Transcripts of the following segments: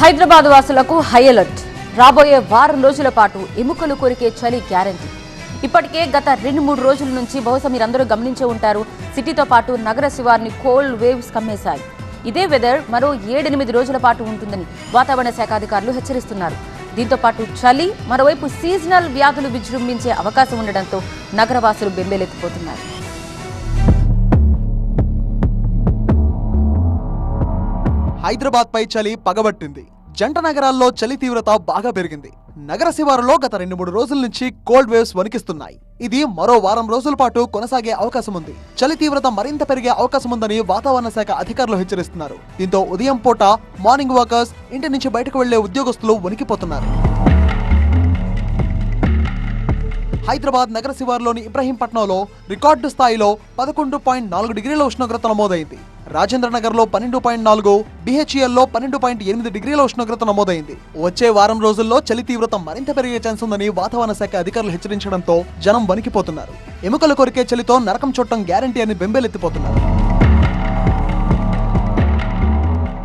హైదరాబాద్ వాసులకు high alert. రాబోయే వారం రోజుల పాటు ఎముకలు కొరికే చలి గ్యారంటీ. ఇప్పటికే గత 2-3 రోజుల నుంచి బహుశా మీరందరూ గమనించే ఉంటారు, సిటీతో పాటు నగర శివార్ని కోల్డ్ వేవ్స్ కమ్మేశాయి. ఇదే వెదర్ మరో 7-8 రోజుల పాటు ఉంటుందని వాతావరణ శాఖ అధికారులు హెచ్చరిస్తున్నారు. దీంతో పాటు చలి, మరోవైపు సీజనల్ వ్యాధులు విజృంభించే అవకాశం ఉండడంతో నగరవాసులు బెంబేలెత్తిపోతున్నారు. హైదరాబాద్ పై చలి పగబట్టింది. జంట నగరాల్లో చలి తీవ్రత బాగా పెరిగింది. నగర శివారులో గత 2-3 రోజుల నుంచి కోల్డ్ వేవ్స్ వణికిస్తున్నాయి. ఇది మరో వారం రోజుల పాటు కొనసాగే అవకాశం ఉంది. చలి తీవ్రత మరింత పెరిగే అవకాశం ఉందని వాతావరణ శాఖ అధికారులు హెచ్చరిస్తున్నారు. దీంతో ఉదయం పూట మార్నింగ్ వాకర్స్, ఇంటి నుంచి బయటకు వెళ్లే ఉద్యోగస్తులు వణికిపోతున్నారు. హైదరాబాద్ నగర శివారులోని ఇబ్రహీంపట్నంలో రికార్డు స్థాయిలో 11.4 డిగ్రీల ఉష్ణోగ్రత నమోదైంది. రాజేంద్రనగర్లో 12.4, బిహెచ్ఎల్లో 12.8 డిగ్రీల ఉష్ణోగ్రత నమోదైంది. వచ్చే వారం రోజుల్లో చలి తీవ్రత మరింత పెరిగే ఛాన్స్ ఉందని వాతావరణ శాఖ అధికారులు హెచ్చరించడంతో జనం వణికిపోతున్నారు. ఎముకలు కొరికే చలితో నరకం చుట్టం గ్యారంటీ అని బెంబేలెత్తిపోతున్నారు.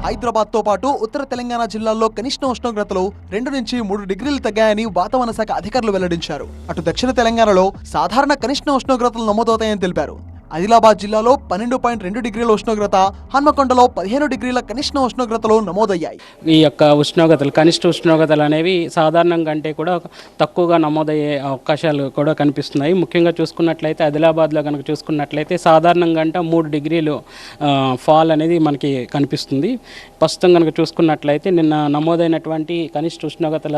హైదరాబాద్ తో పాటు ఉత్తర తెలంగాణ జిల్లాల్లో కనిష్ట ఉష్ణోగ్రతలు 2-3 డిగ్రీలు తగ్గాయని వాతావరణ శాఖ అధికారులు వెల్లడించారు. అటు దక్షిణ తెలంగాణలో సాధారణ కనిష్ట ఉష్ణోగ్రతలు నమోదవుతాయని తెలిపారు. ఆదిలాబాద్ జిల్లాలో 12.2 డిగ్రీల ఉష్ణోగ్రత, హన్మకొండలో 15 డిగ్రీల కనిష్ట ఉష్ణోగ్రతలు నమోదయ్యాయి. ఈ యొక్క ఉష్ణోగ్రతలు, కనిష్ట ఉష్ణోగ్రతలు అనేవి సాధారణం కంటే కూడా తక్కువగా నమోదయ్యే అవకాశాలు కూడా కనిపిస్తున్నాయి. ముఖ్యంగా చూసుకున్నట్లయితే ఆదిలాబాద్లో కనుక చూసుకున్నట్లయితే సాధారణం కంటే 3 డిగ్రీలు ఫాల్ అనేది మనకి కనిపిస్తుంది. ప్రస్తుతం కనుక చూసుకున్నట్లయితే నిన్న నమోదైనటువంటి కనిష్ట ఉష్ణోగ్రతల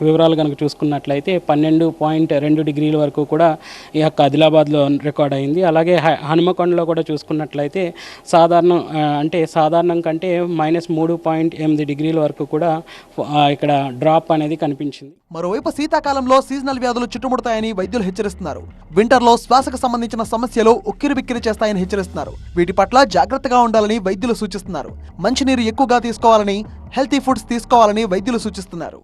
వివరాలు కనుక చూసుకున్నట్లయితే 12.2 డిగ్రీల వరకు కూడా ఈ యొక్క ఆదిలాబాద్లో రికార్డ్ అయింది. అలాగే హనుమకొండలో కూడా చూసుకున్నట్లయితే సాధారణం కంటే -3.8 డిగ్రీల వరకు కూడా ఇక్కడ డ్రాప్ అనేది కనిపించింది. మరోవైపు శీతాకాలంలో సీజనల్ వ్యాధులు చుట్టుముడతాయని వైద్యులు హెచ్చరిస్తున్నారు. వింటర్లో శ్వాసకు సంబంధించిన సమస్యలు ఉక్కిరిబిక్కిరి చేస్తాయని హెచ్చరిస్తున్నారు. వీటి పట్ల జాగ్రత్తగా ఉండాలని వైద్యులు సూచిస్తున్నారు. మంచినీరు ఎక్కువగా తీసుకోవాలని, హెల్తీ ఫుడ్స్ తీసుకోవాలని వైద్యులు సూచిస్తున్నారు.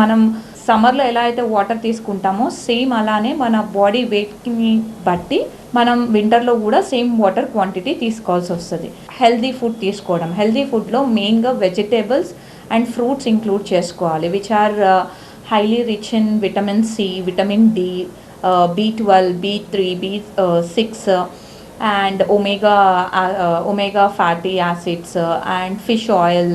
మనం సమ్మర్లో ఎలా అయితే వాటర్ తీసుకుంటామో సేమ్ అలానే మన బాడీ వెయిట్ని బట్టి మనం వింటర్లో కూడా సేమ్ వాటర్ క్వాంటిటీ తీసుకోవాల్సి వస్తుంది. హెల్తీ ఫుడ్ తీసుకోవడం, హెల్తీ ఫుడ్లో మెయిన్గా వెజిటేబుల్స్ అండ్ ఫ్రూట్స్ ఇంక్లూడ్ చేసుకోవాలి, which are highly rich in vitamin C, vitamin D, B12, B3, B6 and omega fatty acids and fish oil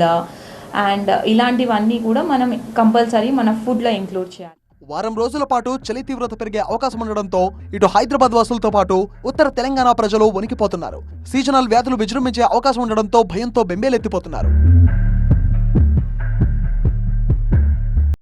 and ఇలాంటివన్నీ కూడా మనం కంపల్సరీ మన ఫుడ్లో ఇంక్లూడ్ చేయాలి. వారం రోజుల పాటు చలి తీవ్రత పెరిగే అవకాశం ఉండడంతో ఇటు హైదరాబాద్ వాసులతో పాటు ఉత్తర తెలంగాణ ప్రజలు వణికిపోతున్నారు. సీజనల్ వ్యాధులు విజృంభించే అవకాశం ఉండడంతో భయంతో బెంబేలెత్తిపోతున్నారు.